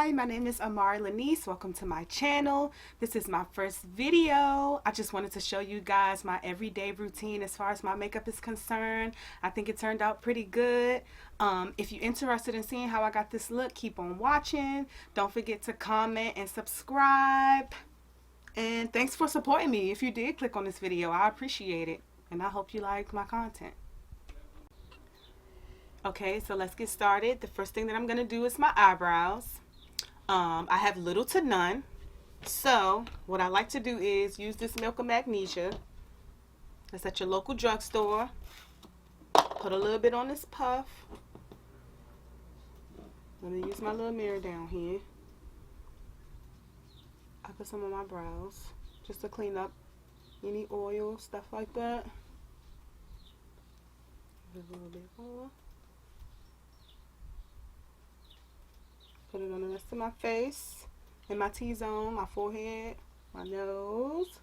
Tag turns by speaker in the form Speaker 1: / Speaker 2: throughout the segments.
Speaker 1: Hi, my name is Amari Lanice. Welcome to my channel. This is my first video. I just wanted to show you guys my everyday routine as far as my makeup is concerned. I think it turned out pretty good. If you're interested in seeing how I got this look, keep on watching. Don't forget to comment and subscribe. And thanks for supporting me. If you did click on this video, I appreciate it. And I hope you like my content. Okay, so let's get started. The first thing that I'm going to do is my eyebrows. I have little to none. So what I like to do is use this Milk of Magnesia. That's at your local drugstore. Put a little bit on this puff. Let me use my little mirror down here. I put some on my brows just to clean up any oil, stuff like that. A little bit more. Put it on the rest of my face, and my T-zone, my forehead, my nose,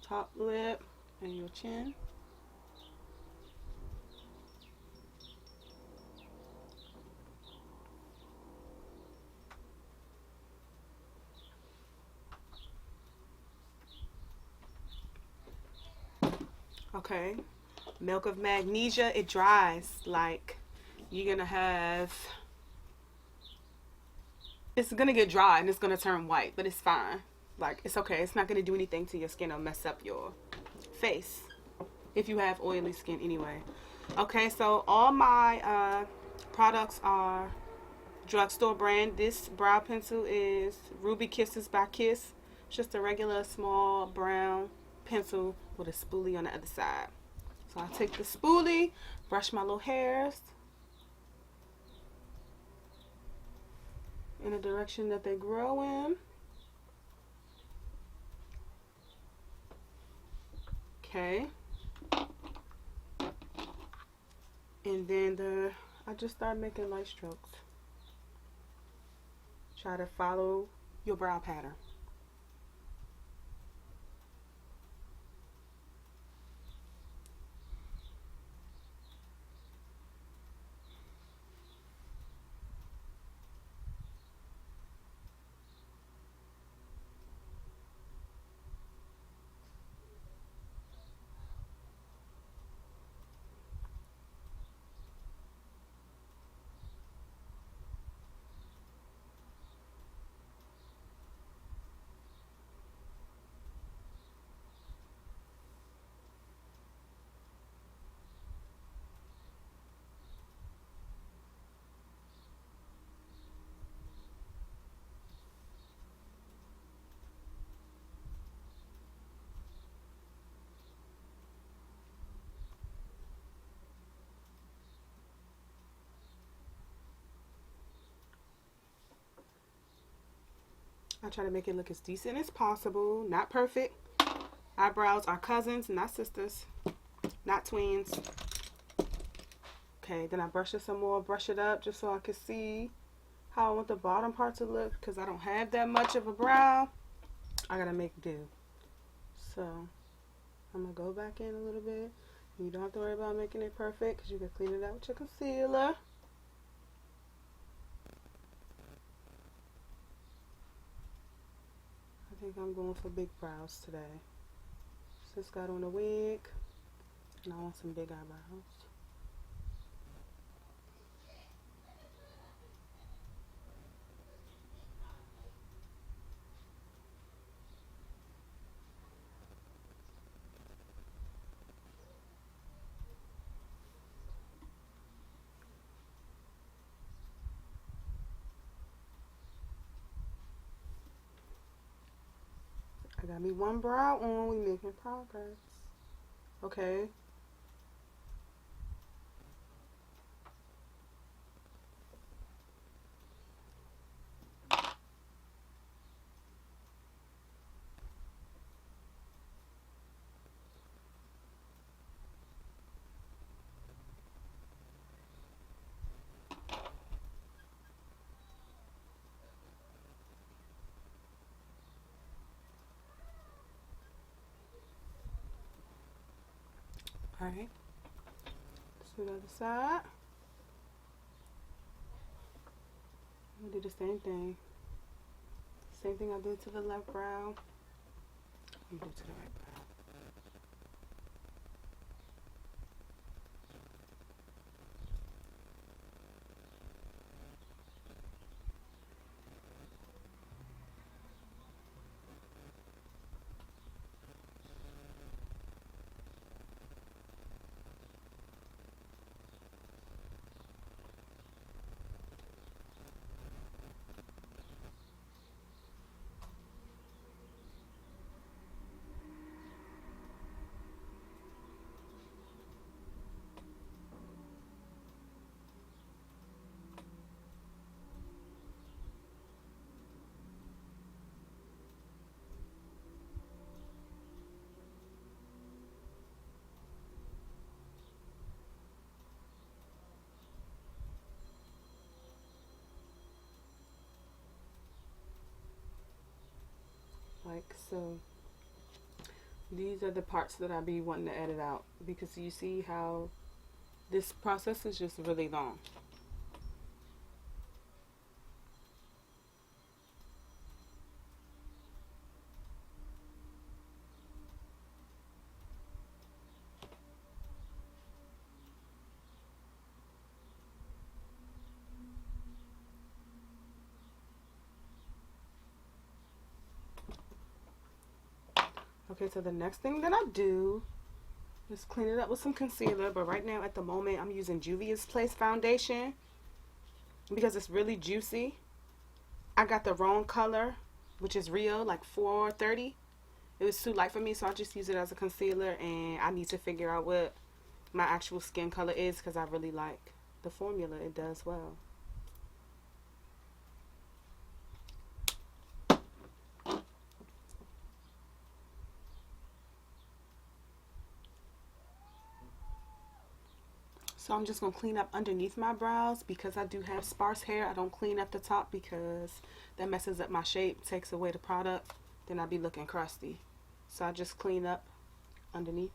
Speaker 1: top lip, and your chin. Okay, Milk of Magnesia, it dries. Like, you're gonna have, it's gonna get dry and it's gonna turn white, but it's fine. Like, it's okay. It's not gonna do anything to your skin or mess up your face if you have oily skin anyway. Okay, so all my products are drugstore brand. This brow pencil is Ruby Kisses by Kiss. It's just a regular small brown pencil with a spoolie on the other side. So I take the spoolie, brush my little hairs in the direction that they grow in. Okay. And then I just start making light strokes. Try to follow your brow pattern. I try to make it look as decent as possible. Not perfect. Eyebrows are cousins, not sisters, not twins. Okay, then I brush it some more, brush it up just so I can see how I want the bottom part to look, because I don't have that much of a brow. I gotta make do. So I'm gonna go back in a little bit. You don't have to worry about making it perfect because you can clean it out with your concealer. I think I'm going for big brows today. Just got on a wig and I want some big eyebrows. I got me one brow on. We making progress. Okay. Alright. Let's do the other side. do the same thing. Same thing I did to the left brow. I'm gonna do to the right brow. Like so. These are the parts that I be wanting to edit out, because you see how this process is just really long. Okay, so the next thing that I do is clean it up with some concealer, but right now at the moment I'm using Juvia's Place foundation because it's really juicy. I got the wrong color, which is Rio, like 430. It was too light for me, so I just use it as a concealer, and I need to figure out what my actual skin color is because I really like the formula. It does well. So I'm just going to clean up underneath my brows because I do have sparse hair. I don't clean up the top because that messes up my shape, takes away the product. Then I'll be looking crusty. So I just clean up underneath.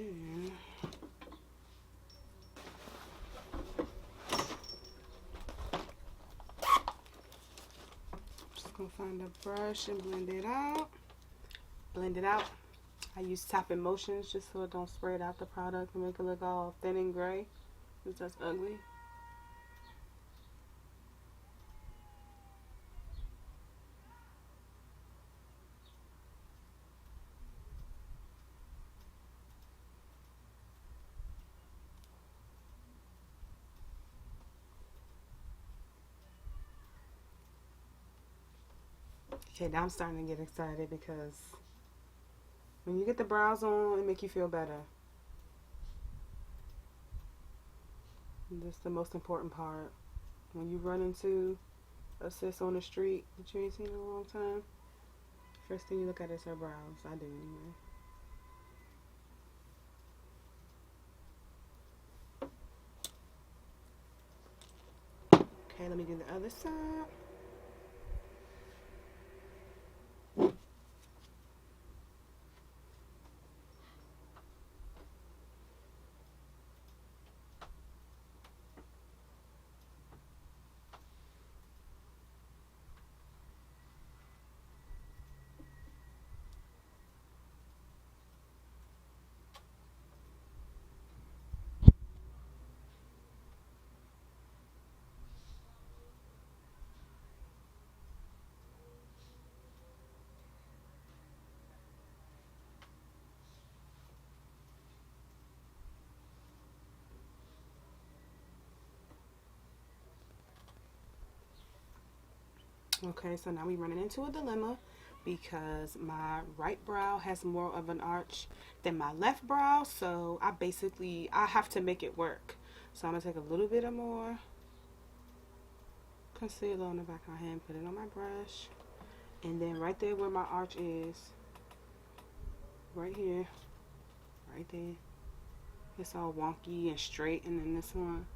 Speaker 1: And just gonna find a brush and blend it out. Blend it out. I use tapping motions just so it don't spread out the product and make it look all thin and gray, because that's ugly. Okay, now I'm starting to get excited because when you get the brows on, it make you feel better. And that's the most important part. When you run into a sis on the street that you ain't seen in a long time, first thing you look at is her brows. I do anyway. Okay, let me do the other side. Okay, so now we're running into a dilemma because my right brow has more of an arch than my left brow, so I have to make it work. So I'm gonna take a little bit of more concealer on the back of my hand, put it on my brush, and then right there where my arch is, right here, right there, it's all wonky and straight, and then this one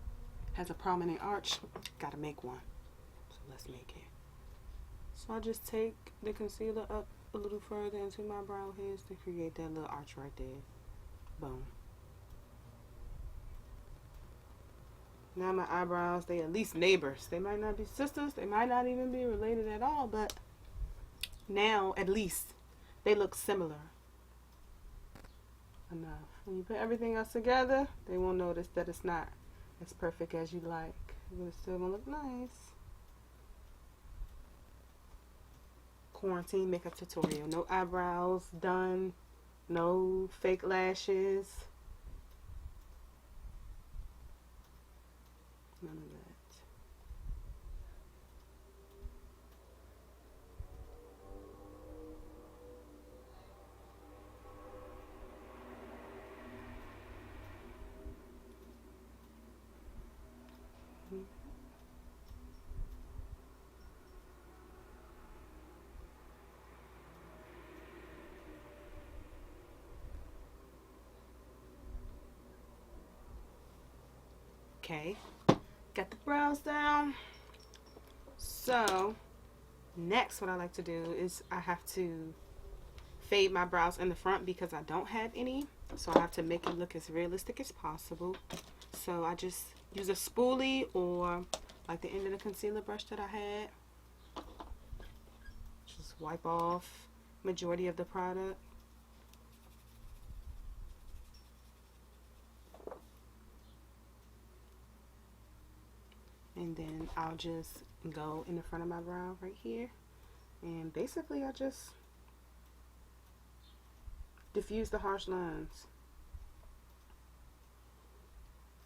Speaker 1: has a prominent arch. Gotta make one, so let's make it. So I just take the concealer up a little further into my brow hairs to create that little arch right there. Boom. Now my eyebrows, they at least neighbors. They might not be sisters, they might not even be related at all, but now at least they look similar enough. When you put everything else together, they won't notice that it's not as perfect as you like, but it's still gonna look nice. Quarantine makeup tutorial. No eyebrows done, no fake lashes, none of that. Okay, got the brows down. So next what I like to do is I have to fade my brows in the front because I don't have any. So I have to make it look as realistic as possible. So I just use a spoolie or like the end of the concealer brush that I had. Just wipe off majority of the product. And then I'll just go in the front of my brow right here. And basically I just diffuse the harsh lines.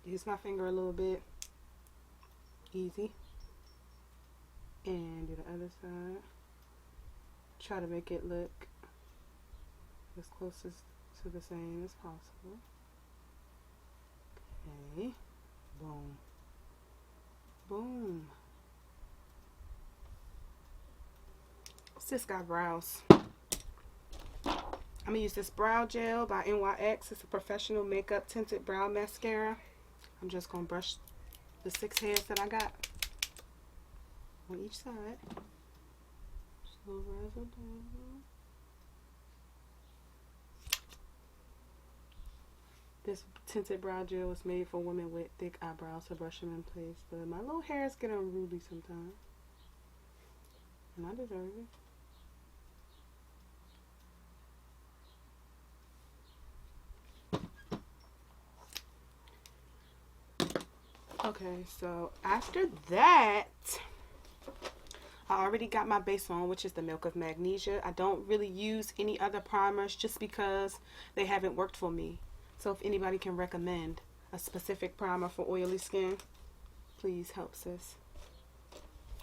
Speaker 1: Use my finger a little bit. Easy. And do the other side. Try to make it look as close to the same as possible. Okay. Boom. Boom. Sis got brows. I'm going to use this brow gel by NYX. It's a professional makeup tinted brow mascara. I'm just going to brush the 6 hairs that I got on each side. Just a little razzle dazzle. This tinted brow gel is made for women with thick eyebrows to brush them in place. But my little hairs get unruly sometimes. And I deserve it. Okay, so after that, I already got my base on, which is the Milk of Magnesia. I don't really use any other primers just because they haven't worked for me. So if anybody can recommend a specific primer for oily skin, please help, sis.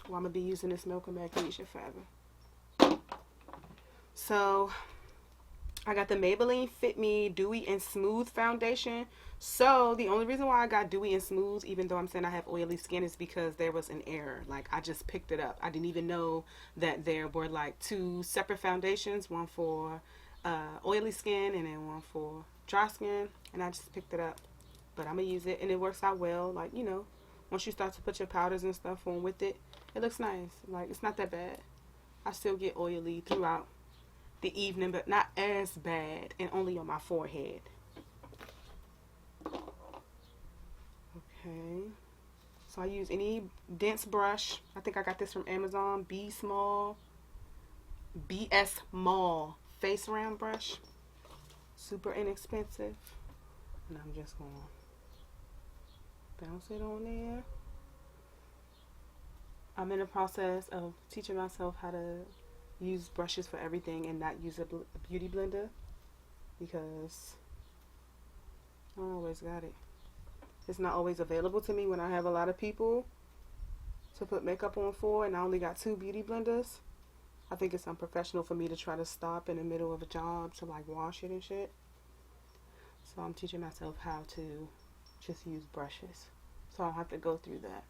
Speaker 1: Well, I'm going to be using this Milk of Magnesia forever. So I got the Maybelline Fit Me Dewy and Smooth Foundation. So the only reason why I got dewy and smooth, even though I'm saying I have oily skin, is because there was an error. Like, I just picked it up. I didn't even know that there were like 2 separate foundations, one for oily skin and then one for dry skin, and I just picked it up. But I'm gonna use it, and it works out well. Like, you know, once you start to put your powders and stuff on with it, it looks nice. Like, it's not that bad. I still get oily throughout the evening, but not as bad, and only on my forehead. Okay, so I use any dense brush. I think I got this from Amazon. BS Mall face round brush. Super inexpensive. And I'm just going to bounce it on there. I'm in the process of teaching myself how to use brushes for everything and not use a beauty blender because I always got it. It's not always available to me when I have a lot of people. to put makeup on for, and I only got 2 beauty blenders. I think it's unprofessional for me to try to stop in the middle of a job to like wash it and shit. So I'm teaching myself how to just use brushes, so I don't have to go through that.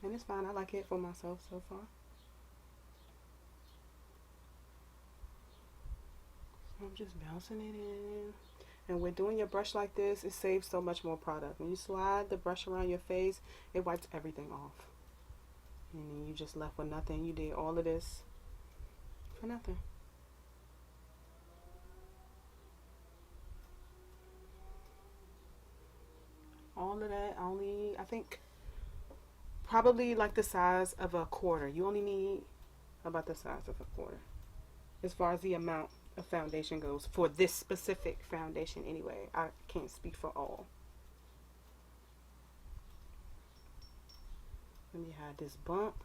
Speaker 1: And it's fine. I like it for myself so far. So I'm just bouncing it in. And when doing your brush like this, it saves so much more product. When you slide the brush around your face, it wipes everything off. And then you just left with nothing. You did all of this for nothing. All of that, I think, probably like the size of a quarter. You only need about the size of a quarter as far as the amount of foundation goes for this specific foundation anyway. I can't speak for all. Let me hide this bump.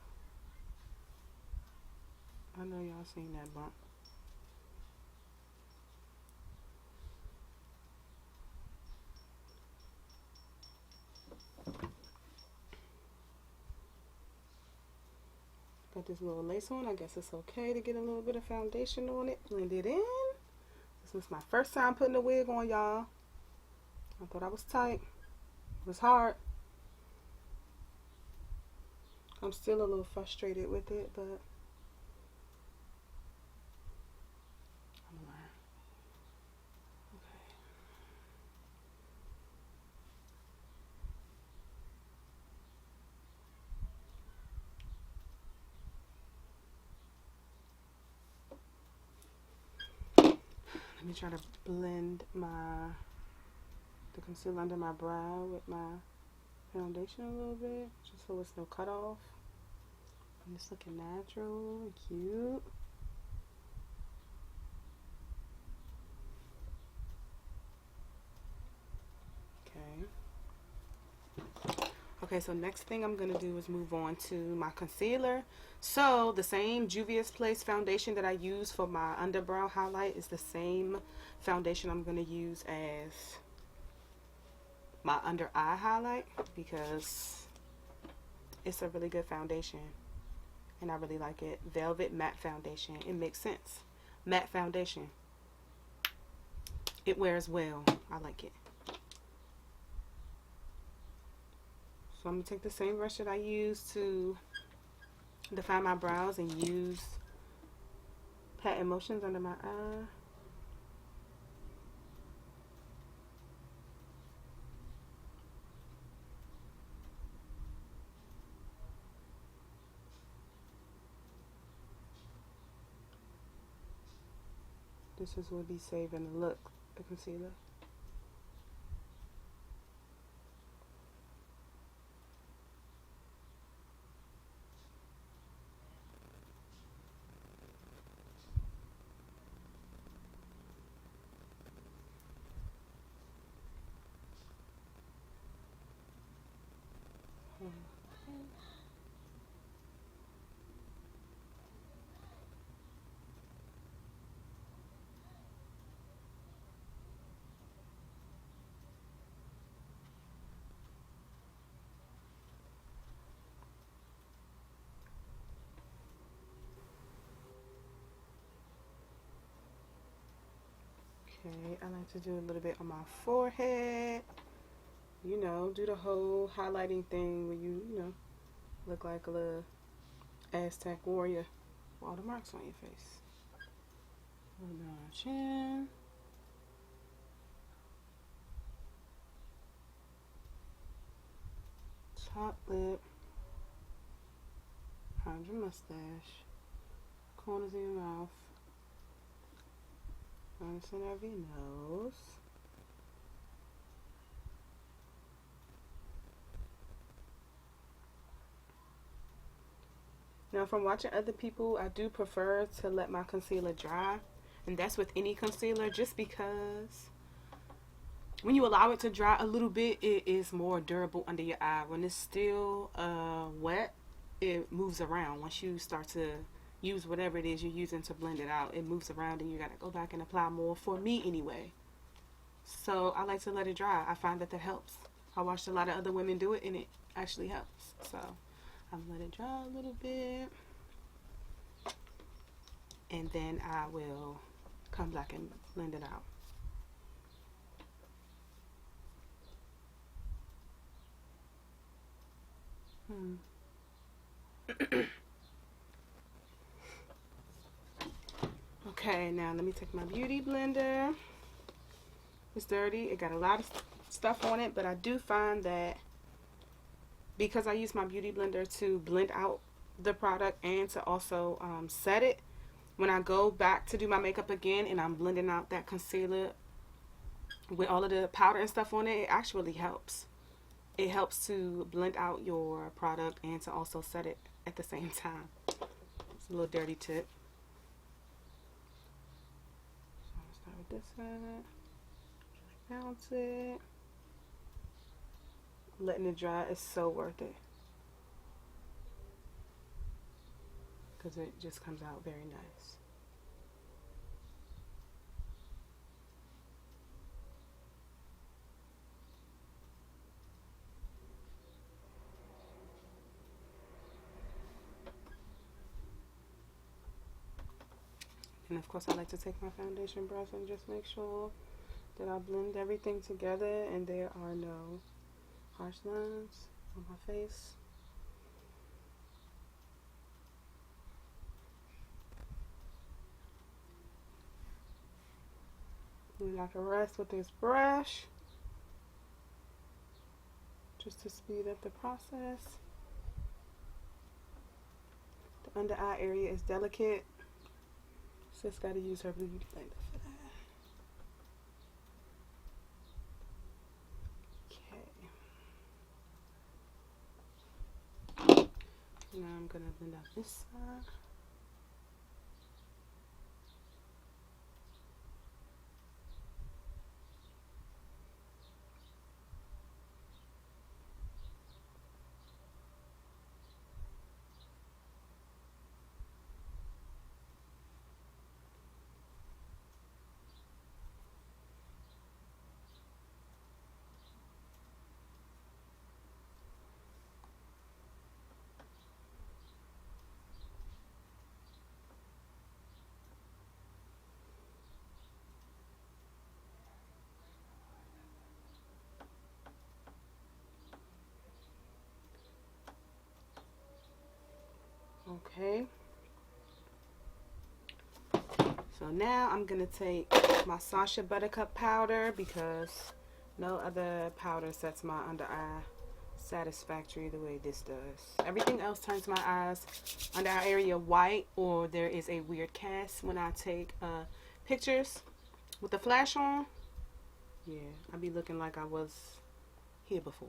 Speaker 1: I know y'all seen that bump. Got this little lace on. I guess it's okay to get a little bit of foundation on it. Blend it in. This was my first time putting a wig on, y'all. I thought I was tight. It was hard. I'm still a little frustrated with it, but I'm gonna learn. Okay. Let me try to blend the concealer under my brow with my foundation a little bit, just so it's no cut off. And it's looking natural and cute. Okay, so next thing I'm going to do is move on to my concealer. So the same Juvia's Place foundation that I use for my underbrow highlight is the same foundation I'm going to use as my under eye highlight, because it's a really good foundation and I really like it. Velvet Matte Foundation. It makes sense. Matte foundation. It wears well. I like it. So I'm going to take the same brush that I use to define my brows and use Pat Emotions under my eye. This is what be saving the look, the concealer. Okay, I like to do a little bit on my forehead. You know, do the whole highlighting thing where you know, look like a little Aztec warrior. All the marks on your face. Down my chin. Top lip. Hide your mustache. Corners of your mouth. On the center of your nose. Now, from watching other people, I do prefer to let my concealer dry. And that's with any concealer, just because when you allow it to dry a little bit, it is more durable under your eye. When it's still wet, it moves around. Once you start to use whatever it is you're using to blend it out, it moves around and you gotta go back and apply more, for me anyway. So I like to let it dry. I find that helps. I watched a lot of other women do it and actually helps. So I'm gonna let it dry a little bit, and then I will come back and blend it out. Okay, now let me take my beauty blender. It's dirty. It got a lot of stuff on it, but I do find that because I use my beauty blender to blend out the product and to also set it, when I go back to do my makeup again and I'm blending out that concealer with all of the powder and stuff on it, it actually helps. It helps to blend out your product and to also set it at the same time. It's a little dirty tip. So I'm gonna start with this side. Bounce it. Letting it dry is so worth it, because it just comes out very nice. And of course I like to take my foundation brush and just make sure that I blend everything together and there are no harsh lines on my face. We like to rest with this brush just to speed up the process. The under eye area is delicate. Sis got to use her beauty blender for that. Okay. Now I'm going to blend out this side. Okay. So now I'm going to take my Sacha Buttercup powder, because no other powder sets my under eye satisfactory the way this does. Everything else turns my eyes, under eye area, white, or there is a weird cast when I take pictures with the flash on. Yeah, I be looking like I was here before.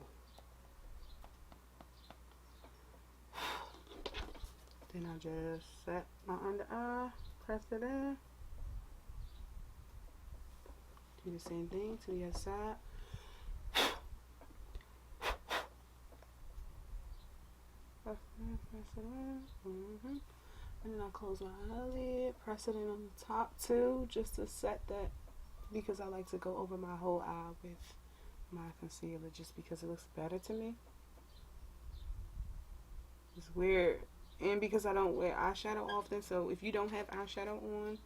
Speaker 1: Then I just set my under eye, press it in. Do the same thing to the other side. Press it in. And then I close my eyelid, press it in on the top too, just to set that, because I like to go over my whole eye with my concealer just because it looks better to me. It's weird. And because I don't wear eyeshadow often, so if you don't have eyeshadow on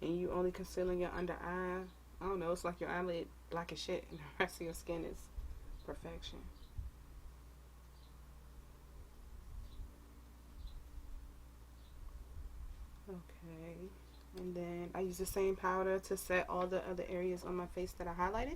Speaker 1: and you only concealing your under eye, I don't know, it's like your eyelid black as shit and the rest of your skin is perfection. Okay, and then I use the same powder to set all the other areas on my face that I highlighted.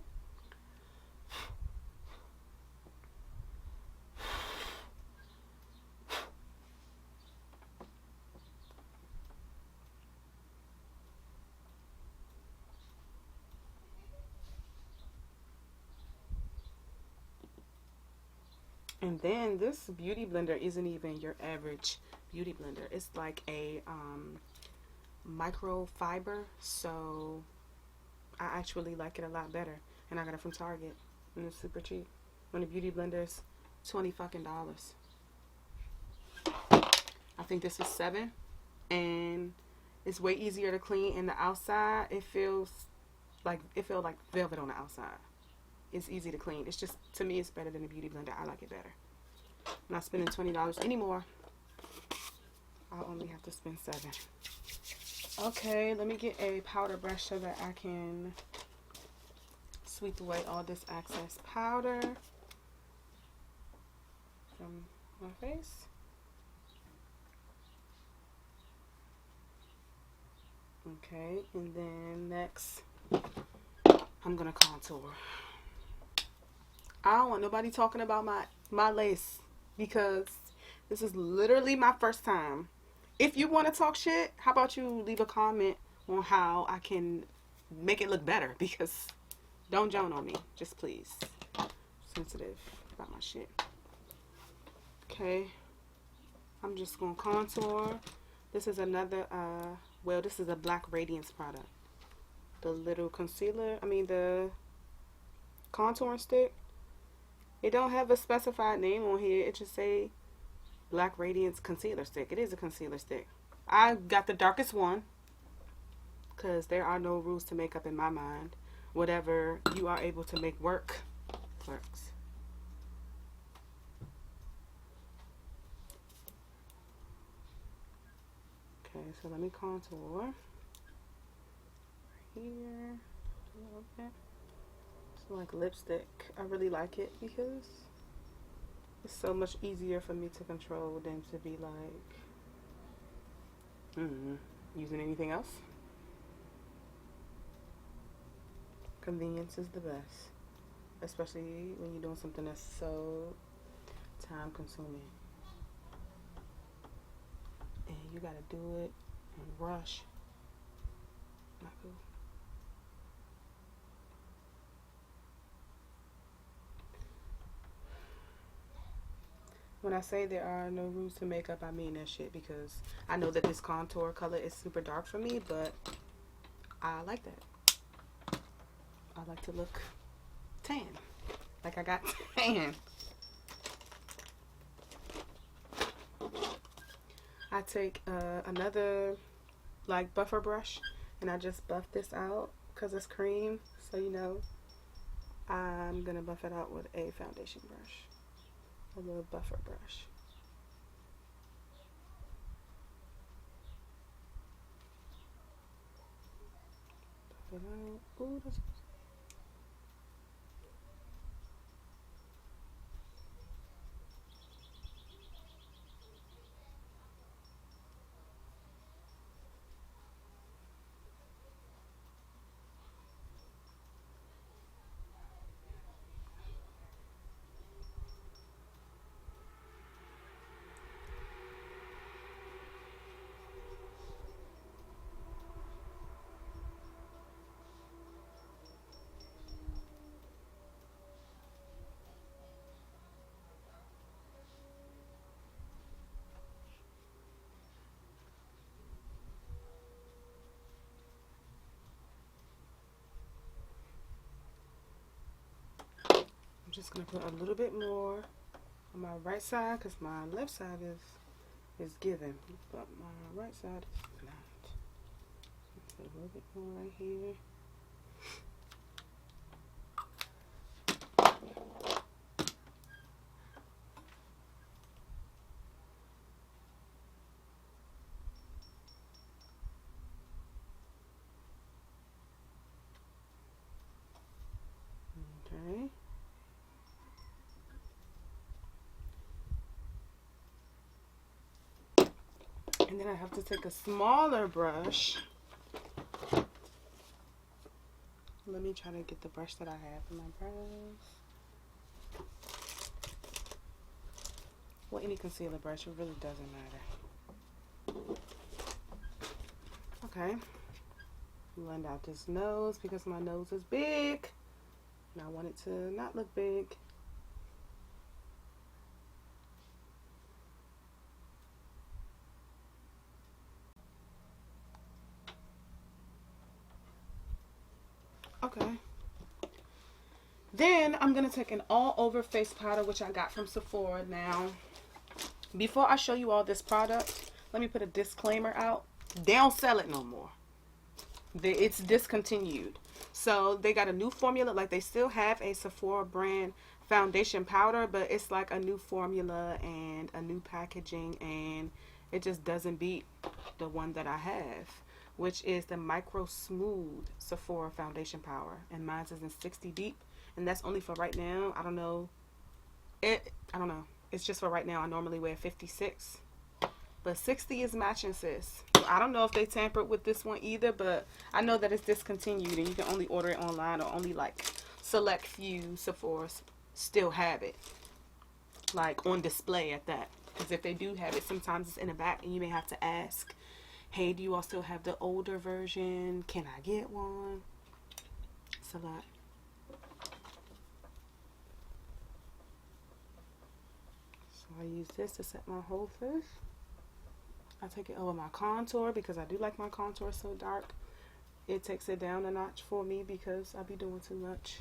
Speaker 1: And then this beauty blender isn't even your average beauty blender. It's like a microfiber, so I actually like it a lot better. And I got it from Target, and it's super cheap. When the beauty blender's $20 fucking. I think this is $7, and it's way easier to clean. And the outside, it feels like velvet on the outside. It's easy to clean. It's just, to me, it's better than the beauty blender. I like it better. I'm not spending $20 anymore. I'll only have to spend $7. Okay, let me get a powder brush so that I can sweep away all this excess powder from my face. Okay, and then next, I'm gonna contour. I don't want nobody talking about my lace because this is literally my first time. If you want to talk shit, how about you leave a comment on how I can make it look better, because don't joan on me, just please. Sensitive about my shit. Okay, I'm just gonna contour. This is another well, this is a Black Radiance product. The little concealer, the contouring stick. It don't have a specified name on here. It just say Black Radiance concealer stick. It is a concealer stick. I got the darkest one because there are no rules to makeup in my mind. Whatever you are able to make work, works. Okay, so let me contour right here a little bit. It's like lipstick. I really like it because it's so much easier for me to control than to be like using anything else. Convenience is the best, especially when you're doing something that's so time consuming. And you gotta do it and rush. Not good. When I say there are no rules to makeup, I mean that shit, because I know that this contour color is super dark for me, but I like that. I like to look tan. Like I got tan. I take another like buffer brush and I just buff this out because it's cream, so you know I'm gonna buff it out with a foundation brush, a little buffer brush. Buff it out. Ooh, that's just gonna put a little bit more on my right side because my left side is given, but my right side is not. Put a little bit more right here. Okay. And then I have to take a smaller brush. Let me try to get the brush that I have in my brows. Well, any concealer brush, it really doesn't matter. Okay. Blend out this nose because my nose is big. And I want it to not look big. Okay. Then I'm going to take an all-over face powder, which I got from Sephora. Now, before I show you all this product, let me put a disclaimer out. They don't sell it no more. It's discontinued. So they got a new formula. Like, they still have a Sephora brand foundation powder, but it's like a new formula and a new packaging, and it just doesn't beat the one that I have, which is the Micro Smooth Sephora foundation powder, and mine is in 60 deep, and that's only for right now. I don't know. I don't know. It's just for right now. I normally wear 56, but 60 is matching, sis. I don't know if they tampered with this one either, but I know that it's discontinued and you can only order it online, or only like select few Sephora's still have it, like on display at that. Because if they do have it, sometimes it's in the back and you may have to ask, hey, do you all still have the older version? Can I get one? It's a lot. So I use this to set my whole face. I take it over my contour because I do like my contour so dark. It takes it down a notch for me because I be doing too much.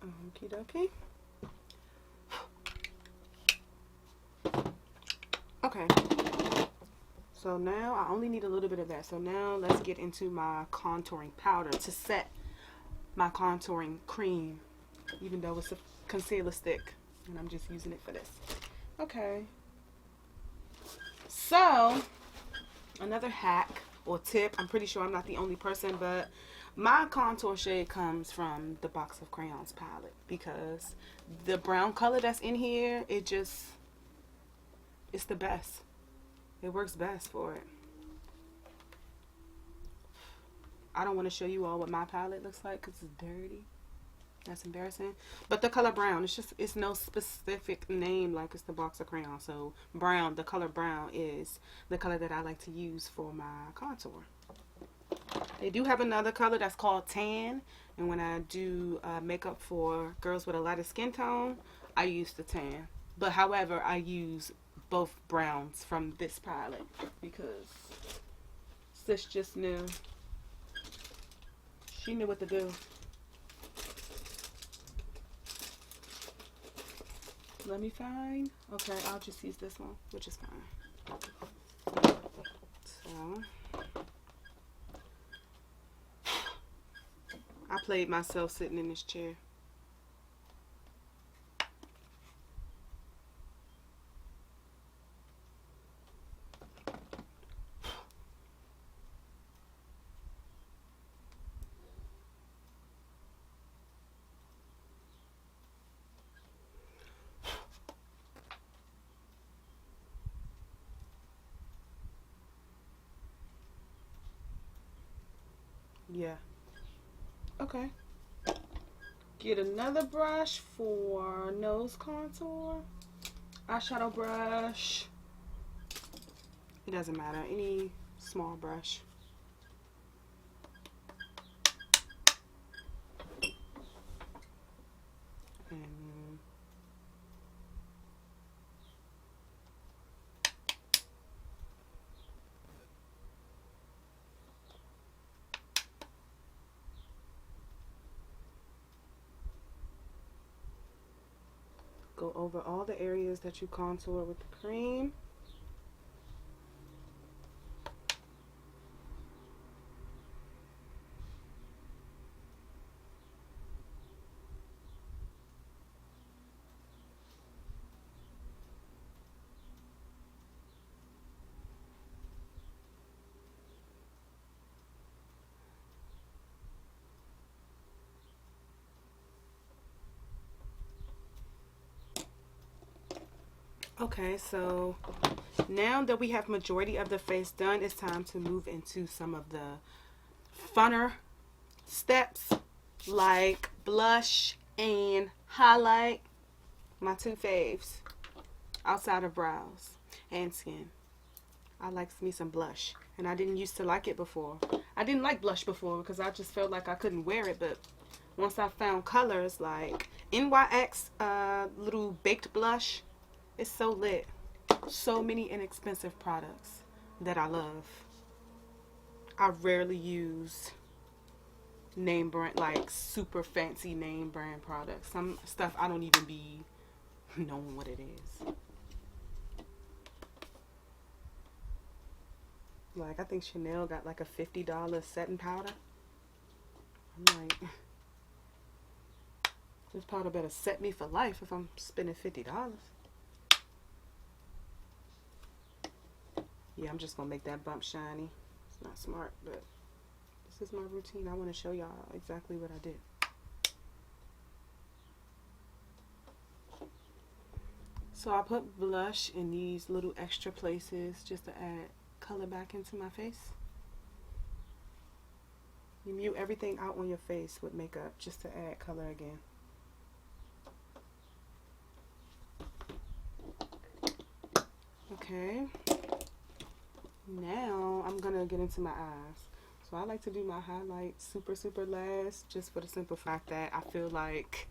Speaker 1: Okie dokie. Okay. So now I only need a little bit of that. So now let's get into my contouring powder to set my contouring cream, even though it's a concealer stick, and I'm just using it for this. Okay. So another hack or tip, I'm pretty sure I'm not the only person, but my contour shade comes from the Box of Crayons palette, because the brown color that's in here, it's the best. It works best for it. I don't want to show you all what my palette looks like because it's dirty. That's embarrassing. But the color brown, it's no specific name, like it's the Box of Crayons. So brown, the color brown is the color that I like to use for my contour. They do have another color that's called tan, and when I do makeup for girls with a lighter skin tone, I use the tan. But however, I use both browns from this palette because sis just knew. She knew what to do. Let me find. Okay, I'll just use this one, which is fine. So I played myself sitting in this chair. Yeah. Okay. Get another brush for nose contour. Eyeshadow brush. It doesn't matter. Any small brush. And go over all the areas that you contour with the cream. Okay, so now that we have majority of the face done, it's time to move into some of the funner steps like blush and highlight. My two faves outside of brows and skin. I like me some blush, and I didn't used to like it before. I didn't like blush before because I just felt like I couldn't wear it, but once I found colors like NYX little baked blush, it's so lit. So many inexpensive products that I love. I rarely use name brand, like super fancy name brand products. Some stuff I don't even be knowing what it is. Like I think Chanel got like a $50 setting powder. I'm like, this powder better set me for life if I'm spending $50. Yeah, I'm just gonna make that bump shiny. It's not smart, but this is my routine. I want to show y'all exactly what I did. So I put blush in these little extra places just to add color back into my face. You mute everything out on your face with makeup just to add color again. Okay. Now I'm gonna get into my eyes. So I like to do my highlight super last, just for the simple fact that I feel like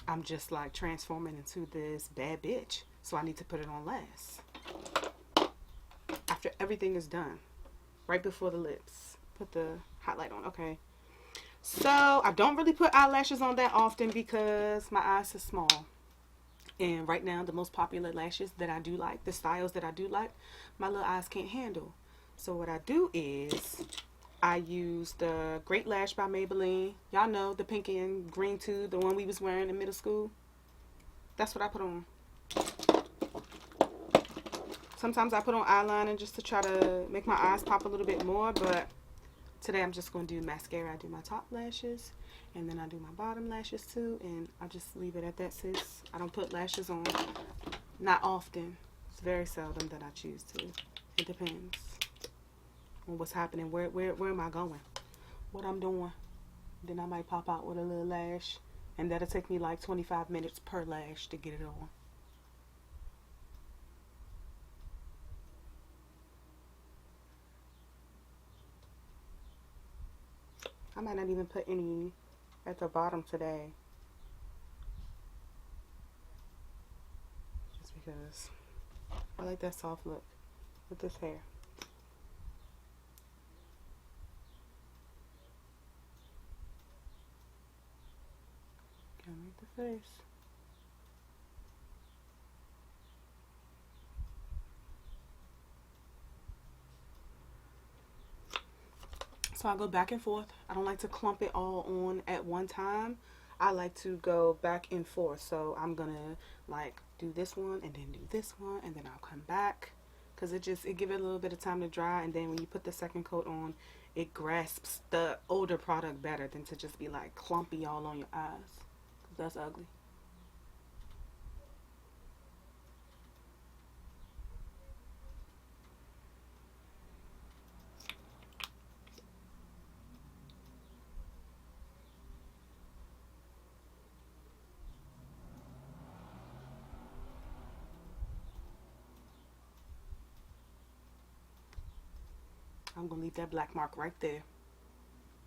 Speaker 1: I'm just like transforming into this bad bitch. So I need to put it on last. After everything is done. Right before the lips. Put the highlight on. Okay. So I don't really put eyelashes on that often because my eyes are small. And right now the most popular lashes that I do like, the styles that I do like, my little eyes can't handle. So what I do is I use the Great Lash by Maybelline. Y'all know the pink and green tube, the one we was wearing in middle school. That's what I put on. Sometimes I put on eyeliner just to try to make my eyes pop a little bit more, but today I'm just going to do mascara. I do my top lashes, and then I do my bottom lashes too, and I just leave it at that, sis. I don't put lashes on, not often. It's very seldom that I choose to. It depends on what's happening, where am I going, what I'm doing. Then I might pop out with a little lash, and that'll take me like 25 minutes per lash to get it on. I might not even put any at the bottom today, just because I like that soft look with this hair. Gotta make the face. So I go back and forth. I don't like to clump it all on at one time. I like to go back and forth. So I'm gonna like do this one and then do this one, and then I'll come back, because it give it a little bit of time to dry, and then when you put the second coat on, it grasps the older product better than to just be like clumpy all on your eyes, because that's ugly. I'm gonna leave that black mark right there.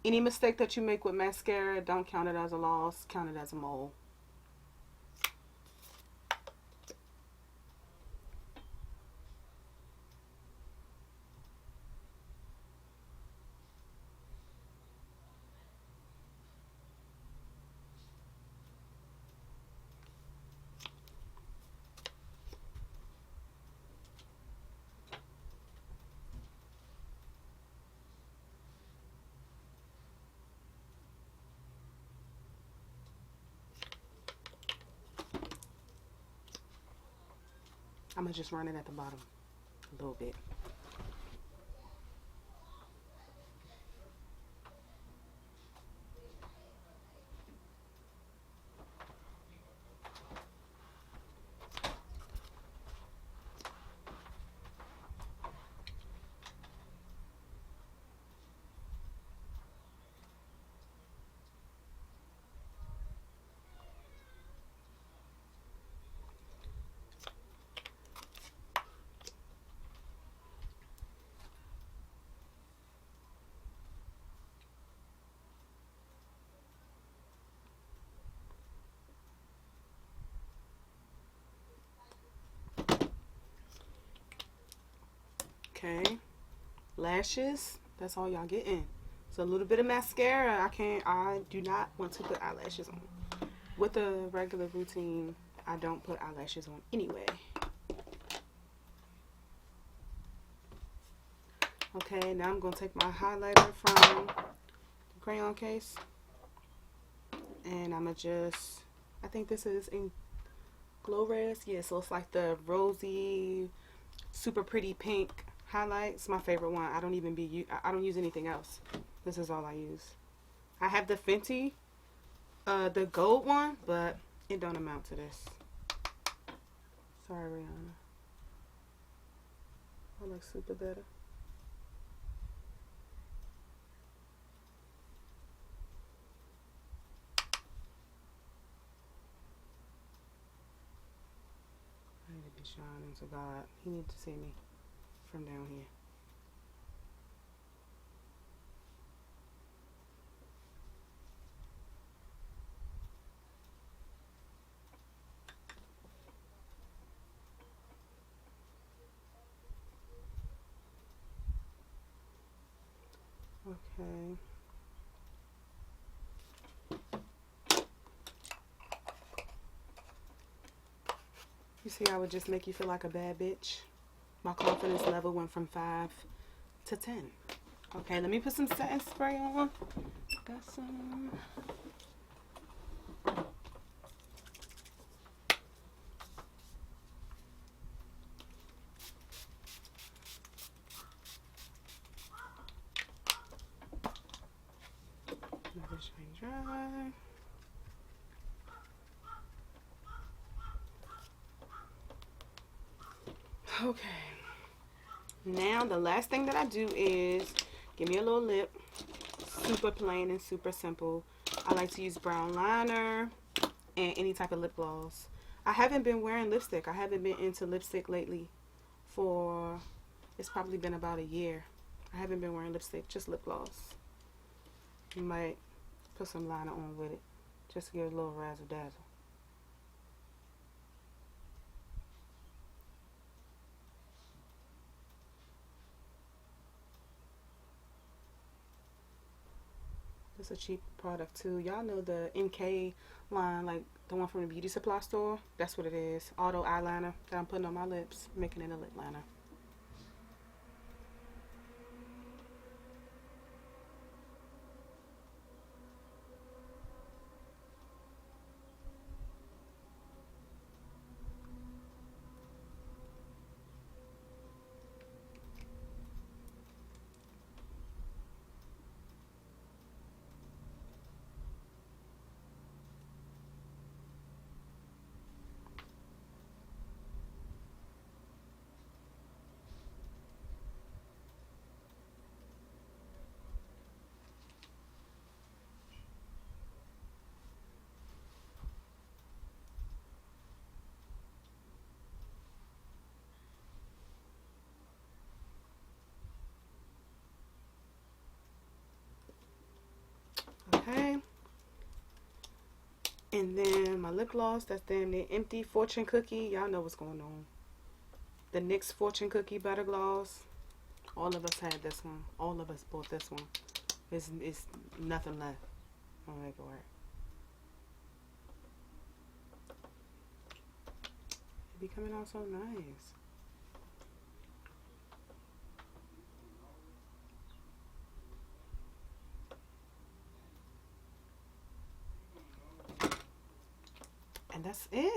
Speaker 1: Any mistake that you make with mascara, don't count it as a loss, count it as a mole. I'm gonna just run it at the bottom a little bit. Okay, lashes. That's all y'all getting. So a little bit of mascara. I do not want to put eyelashes on. With a regular routine, I don't put eyelashes on anyway. Okay, now I'm going to take my highlighter from the crayon case. And I'm going to just, I think this is in Glow Res. Yeah, so it's like the rosy, super pretty pink highlight. It's my favorite one. I don't use anything else. This is all I use. I have the Fenty, the gold one, but it don't amount to this. Sorry, Rihanna. I look super better. I need to be shining to God. He needs to see me from down here. Okay. You see, I would just make you feel like a bad bitch. My confidence level went from 5 to 10. Okay, let me put some setting spray on. Got some. Another shine dry. Okay. Now the last thing that I do is give me a little lip. Super plain and super simple. I like to use brown liner and any type of lip gloss. I haven't been wearing lipstick. I haven't been into lipstick lately for, it's probably been about a year. I haven't been wearing lipstick, just lip gloss. You might put some liner on with it just to give it a little razzle dazzle. It's a cheap product too. Y'all know the NK line, like the one from the beauty supply store? That's what it is. Auto eyeliner that I'm putting on my lips, making it a lip liner. Okay. And then my lip gloss, that's damn near empty. Fortune Cookie, y'all know what's going on. The NYX Fortune Cookie Butter Gloss. All of us had this one. All of us bought this one. It's nothing left. I'll make it work. It be coming out so nice. And that's it.